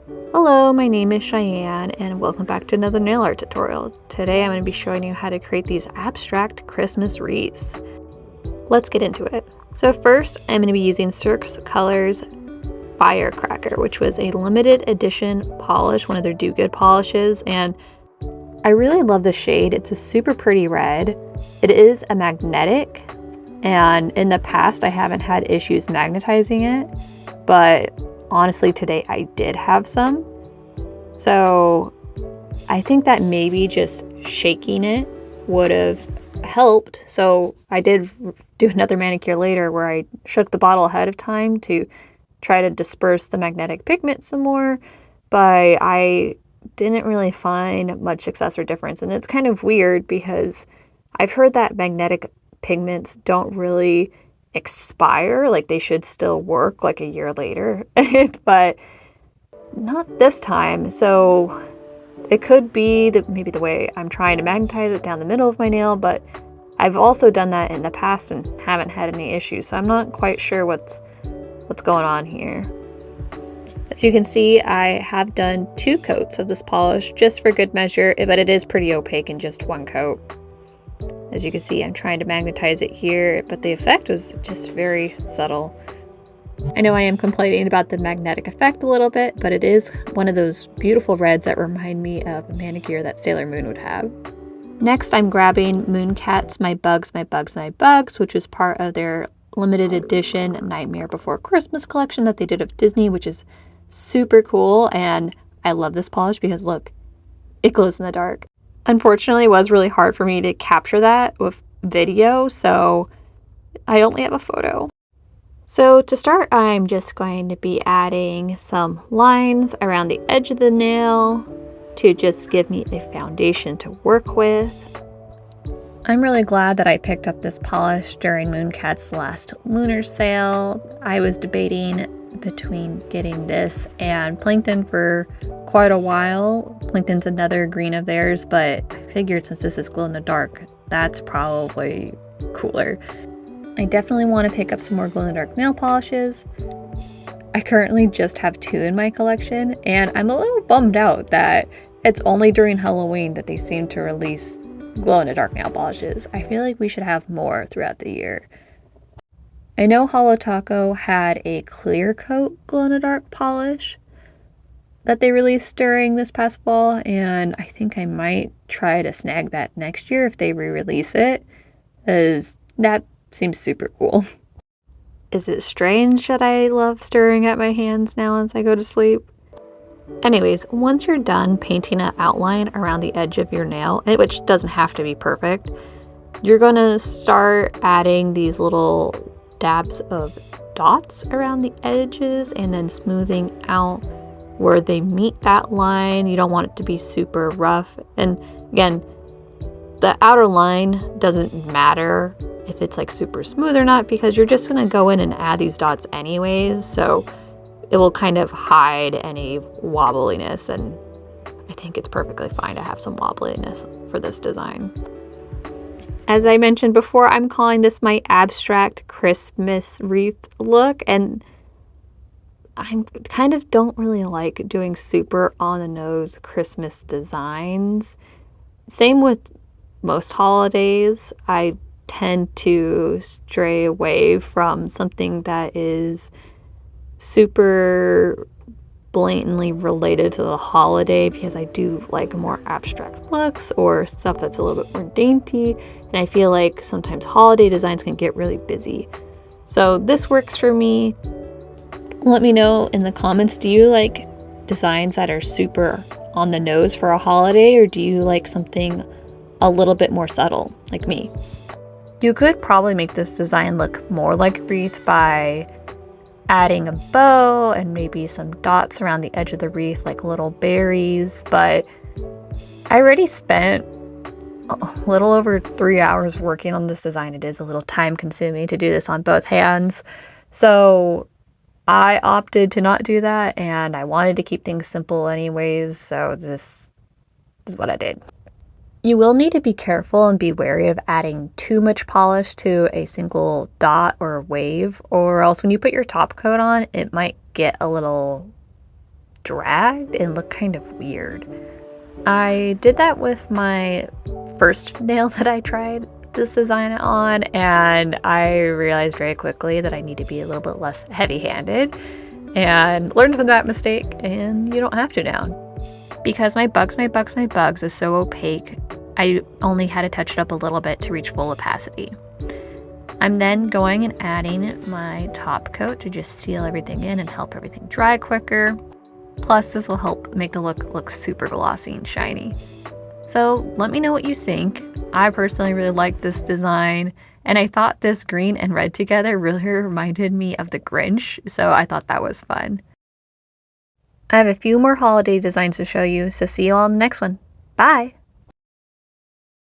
Hello, my name is Cheyenne and welcome back to another nail art tutorial. Today I'm going to be showing you how to create these abstract Christmas wreaths. Let's get into it. So first I'm going to be using Cirque Colors Firecracker, which was a limited edition polish, one of their do good polishes, and I really love the shade. It's a super pretty red. It is a magnetic, and in the past I haven't had issues magnetizing it, but honestly today I did have some. So I think that maybe just shaking it would have helped. So I did do another manicure later where I shook the bottle ahead of time to try to disperse the magnetic pigment some more, but I didn't really find much success or difference. And it's kind of weird because I've heard that magnetic pigments don't really expire, like they should still work like a year later, but not this time. So it could be that maybe the way I'm trying to magnetize it down the middle of my nail, but I've also done that in the past and haven't had any issues. So I'm not quite sure what's going on here. As you can see, I have done 2 coats of this polish just for good measure, but it is pretty opaque in just 1 coat. As you can see, I'm trying to magnetize it here, but the effect was just very subtle. I know I am complaining about the magnetic effect a little bit, but it is one of those beautiful reds that remind me of a manicure that Sailor Moon would have. Next, I'm grabbing Mooncat's My Bugs, My Bugs, My Bugs, which was part of their limited edition Nightmare Before Christmas collection that they did of Disney, which is super cool. And I love this polish because look, it glows in the dark. Unfortunately, it was really hard for me to capture that with video, so I only have a photo. So to start, I'm just going to be adding some lines around the edge of the nail to just give me a foundation to work with. I'm really glad that I picked up this polish during Mooncat's last lunar sale. I was debating between getting this and Plankton for quite a while. Plankton's another green of theirs, but I figured since this is glow in the dark, that's probably cooler. I definitely want to pick up some more glow in the dark nail polishes. I currently just have 2 in my collection, and I'm a little bummed out that it's only during Halloween that they seem to release glow in the dark nail polishes. I feel like we should have more throughout the year. I know Holo Taco had a clear coat glow in the dark polish that they released during this past fall, and I think I might try to snag that next year if they re-release it, as that seems super cool. Is it strange that I love staring at my hands now as I go to sleep? Anyways, once you're done painting an outline around the edge of your nail, which doesn't have to be perfect, you're going to start adding these little dabs of dots around the edges and then smoothing out where they meet that line. You don't want it to be super rough. And again, the outer line doesn't matter if it's like super smooth or not, because you're just going to go in and add these dots anyways. So it will kind of hide any wobbliness, and I think it's perfectly fine to have some wobbliness for this design. As I mentioned before, I'm calling this my abstract Christmas wreath look, and I kind of don't really like doing super on the nose Christmas designs. Same with most holidays. I tend to stray away from something that is super blatantly related to the holiday, because I do like more abstract looks or stuff that's a little bit more dainty, and I feel like sometimes holiday designs can get really busy. So this works for me. Let me know in the comments, do you like designs that are super on the nose for a holiday, or do you like something a little bit more subtle like me? You could probably make this design look more like a wreath by adding a bow and maybe some dots around the edge of the wreath like little berries, but I already spent a little over 3 hours working on this design. It is a little time consuming to do this on both hands, so I opted to not do that, and I wanted to keep things simple anyways, so this is what I did. You will need to be careful and be wary of adding too much polish to a single dot or wave, or else when you put your top coat on, it might get a little dragged and looked kind of weird. I did that with my first nail that I tried this design on, and I realized very quickly that I need to be a little bit less heavy-handed and learned from that mistake, and you don't have to now. Because my bugs is so opaque, I only had to touch it up a little bit to reach full opacity. I'm then going and adding my top coat to just seal everything in and help everything dry quicker. Plus, this will help make the look super glossy and shiny. So let me know what you think. I personally really like this design, and I thought this green and red together really reminded me of the Grinch, so I thought that was fun. I have a few more holiday designs to show you, so see you all in the next one. Bye!